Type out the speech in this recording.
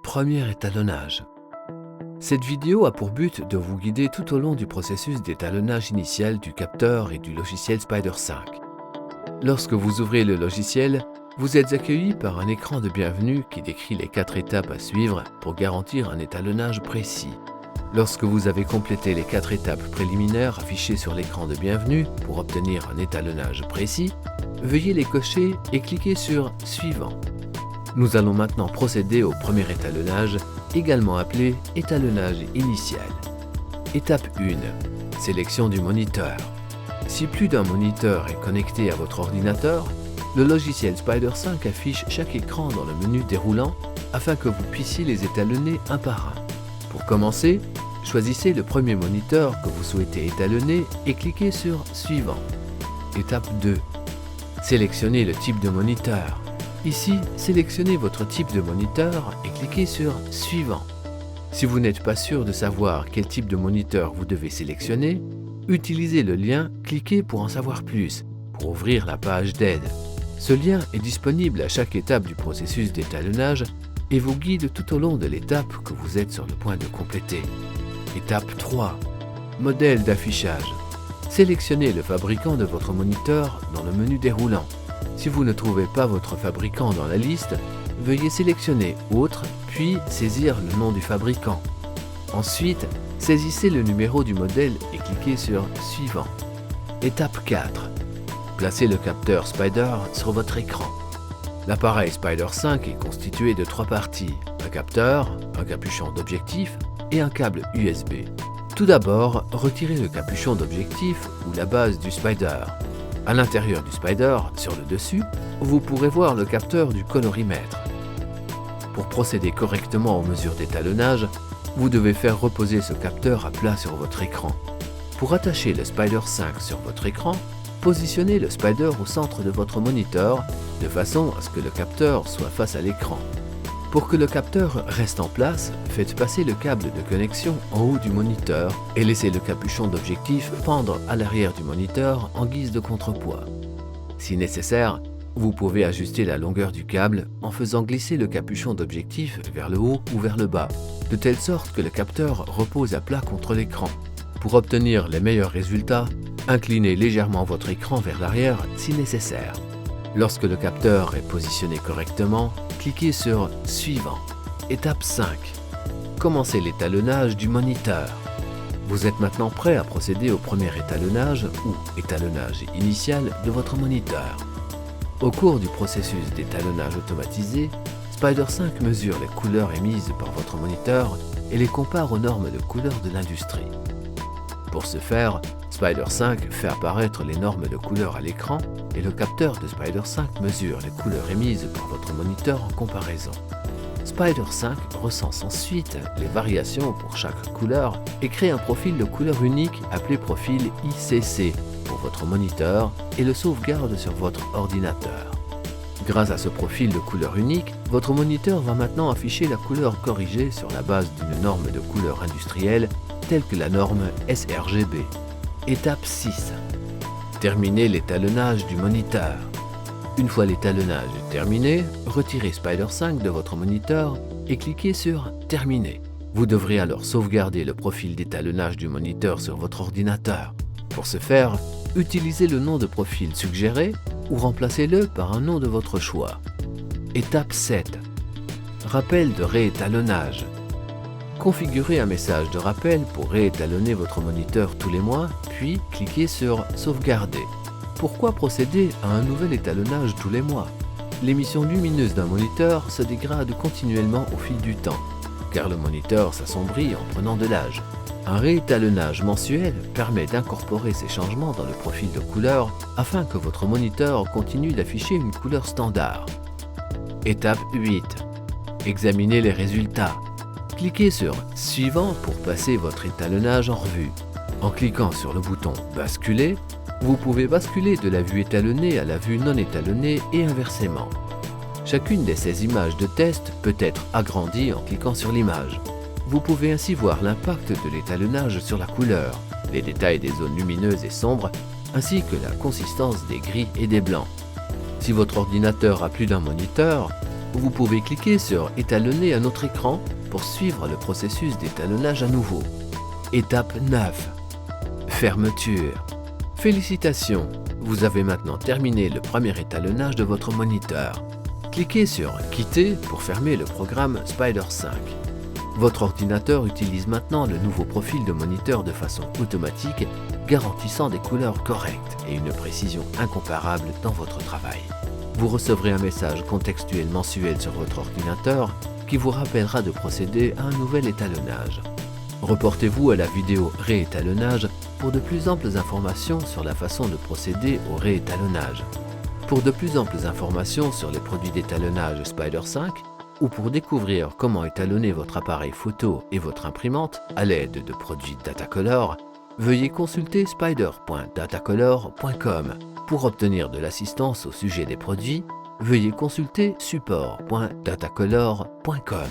premier étalonnage. Cette vidéo a pour but de vous guider tout au long du processus d'étalonnage initial du capteur et du logiciel Spider 5. Lorsque vous ouvrez le logiciel, vous êtes accueilli par un écran de bienvenue qui décrit les 4 étapes à suivre pour garantir un étalonnage précis. Lorsque vous avez complété les 4 étapes préliminaires affichées sur l'écran de bienvenue pour obtenir un étalonnage précis, veuillez les cocher et cliquez sur « Suivant ». Nous allons maintenant procéder au premier étalonnage, également appelé étalonnage initial. Étape 1. Sélection du moniteur. Si plus d'un moniteur est connecté à votre ordinateur, le logiciel Spider 5 affiche chaque écran dans le menu déroulant afin que vous puissiez les étalonner un par un. Pour commencer, choisissez le premier moniteur que vous souhaitez étalonner et cliquez sur « Suivant ». Étape 2. Sélectionnez le type de moniteur. Ici, sélectionnez votre type de moniteur et cliquez sur « Suivant ». Si vous n'êtes pas sûr de savoir quel type de moniteur vous devez sélectionner, utilisez le lien « Cliquez pour en savoir plus » pour ouvrir la page d'aide. Ce lien est disponible à chaque étape du processus d'étalonnage et vous guide tout au long de l'étape que vous êtes sur le point de compléter. Étape 3. Modèle d'affichage. Sélectionnez le fabricant de votre moniteur dans le menu déroulant. Si vous ne trouvez pas votre fabricant dans la liste, veuillez sélectionner « Autre » puis saisir le nom du fabricant. Ensuite, saisissez le numéro du modèle et cliquez sur « Suivant ». Étape 4. Placez le capteur Spider sur votre écran. L'appareil Spider 5 est constitué de 3 parties, un capteur, un capuchon d'objectif et un câble USB. Tout d'abord, retirez le capuchon d'objectif ou la base du Spider. À l'intérieur du Spider, sur le dessus, vous pourrez voir le capteur du colorimètre. Pour procéder correctement aux mesures d'étalonnage, vous devez faire reposer ce capteur à plat sur votre écran. Pour attacher le Spider 5 sur votre écran, positionnez le Spider au centre de votre moniteur de façon à ce que le capteur soit face à l'écran. Pour que le capteur reste en place, faites passer le câble de connexion en haut du moniteur et laissez le capuchon d'objectif pendre à l'arrière du moniteur en guise de contrepoids. Si nécessaire, vous pouvez ajuster la longueur du câble en faisant glisser le capuchon d'objectif vers le haut ou vers le bas, de telle sorte que le capteur repose à plat contre l'écran. Pour obtenir les meilleurs résultats, inclinez légèrement votre écran vers l'arrière si nécessaire. Lorsque le capteur est positionné correctement, cliquez sur « Suivant ». Étape 5. Commencez l'étalonnage du moniteur. Vous êtes maintenant prêt à procéder au premier étalonnage ou étalonnage initial de votre moniteur. Au cours du processus d'étalonnage automatisé, Spider 5 mesure les couleurs émises par votre moniteur et les compare aux normes de couleurs de l'industrie. Pour ce faire, Spider 5 fait apparaître les normes de couleurs à l'écran et le capteur de Spider 5 mesure les couleurs émises par votre moniteur en comparaison. Spider 5 recense ensuite les variations pour chaque couleur et crée un profil de couleur unique appelé profil ICC pour votre moniteur et le sauvegarde sur votre ordinateur. Grâce à ce profil de couleur unique, votre moniteur va maintenant afficher la couleur corrigée sur la base d'une norme de couleur industrielle telle que la norme sRGB. Étape 6. Terminez l'étalonnage du moniteur. Une fois l'étalonnage terminé, retirez Spider 5 de votre moniteur et cliquez sur « Terminer ». Vous devrez alors sauvegarder le profil d'étalonnage du moniteur sur votre ordinateur. Pour ce faire, utilisez le nom de profil suggéré ou remplacez-le par un nom de votre choix. Étape 7. Rappel de réétalonnage. Configurez un message de rappel pour réétalonner votre moniteur tous les mois, puis cliquez sur « Sauvegarder ». Pourquoi procéder à un nouvel étalonnage tous les mois? L'émission lumineuse d'un moniteur se dégrade continuellement au fil du temps, car le moniteur s'assombrit en prenant de l'âge. Un réétalonnage mensuel permet d'incorporer ces changements dans le profil de couleur afin que votre moniteur continue d'afficher une couleur standard. Étape 8. Examinez les résultats. Cliquez sur « Suivant » pour passer votre étalonnage en revue. En cliquant sur le bouton « Basculer », vous pouvez basculer de la vue étalonnée à la vue non étalonnée et inversement. Chacune de ces images de test peut être agrandie en cliquant sur l'image. Vous pouvez ainsi voir l'impact de l'étalonnage sur la couleur, les détails des zones lumineuses et sombres, ainsi que la consistance des gris et des blancs. Si votre ordinateur a plus d'un moniteur, Vous pouvez cliquer sur Étalonner un autre écran pour suivre le processus d'étalonnage à nouveau. Étape 9. Fermeture. Félicitations, vous avez maintenant terminé le premier étalonnage de votre moniteur. Cliquez sur Quitter pour fermer le programme Spider 5. Votre ordinateur utilise maintenant le nouveau profil de moniteur de façon automatique, garantissant des couleurs correctes et une précision incomparable dans votre travail. Vous recevrez un message contextuel mensuel sur votre ordinateur qui vous rappellera de procéder à un nouvel étalonnage. Reportez-vous à la vidéo réétalonnage pour de plus amples informations sur la façon de procéder au réétalonnage. Pour de plus amples informations sur les produits d'étalonnage Spider 5 ou pour découvrir comment étalonner votre appareil photo et votre imprimante à l'aide de produits Datacolor, veuillez consulter spider.datacolor.com. Pour obtenir de l'assistance au sujet des produits, veuillez consulter support.datacolor.com.